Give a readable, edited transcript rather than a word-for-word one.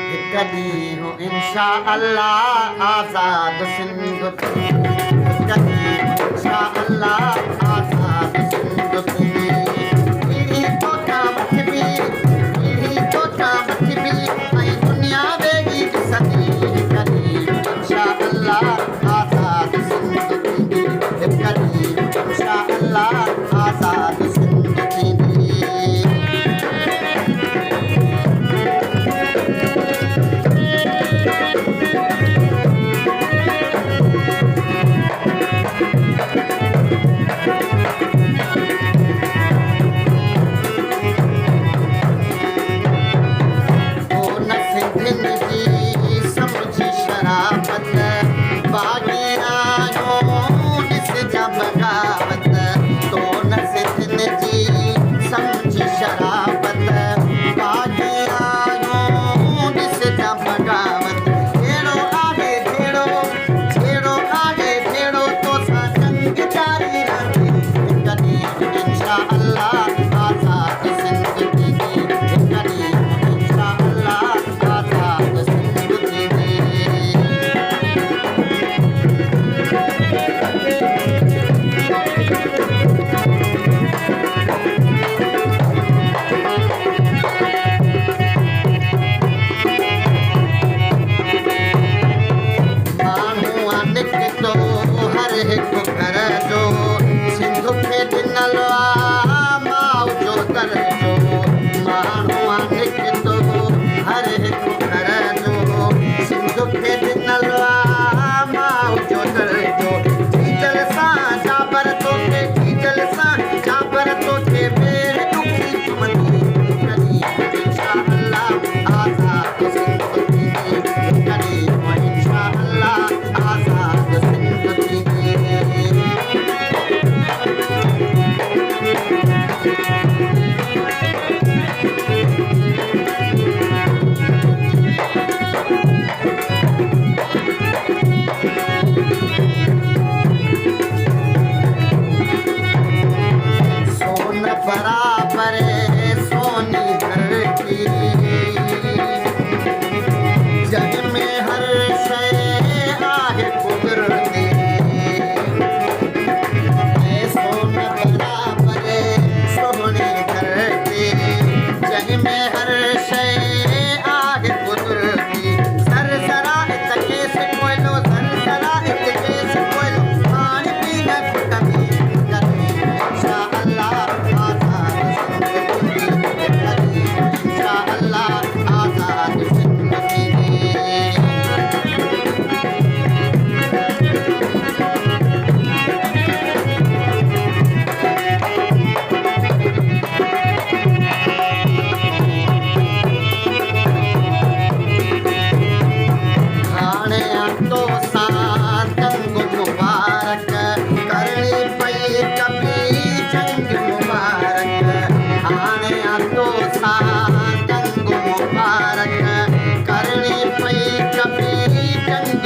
हिक ॾींहुं हो इंशा अल्लाह आज़ाद सिंध थींदी। हिक ॾींहुं इंशा अल्लाह आज़ाद सिंध थींदी। पीढ़ी तोता मथिबी, पीढ़ी तोता मथिबी, ऐं दुनिया वेही ॾिसंदी। हिक ॾींहुं इंशा अल्लाह आज़ाद सिंध थींदी। हिक ॾींहुं इंशा अल्लाह आज़ाद सिंध थींदी। करनी पई कभी जंग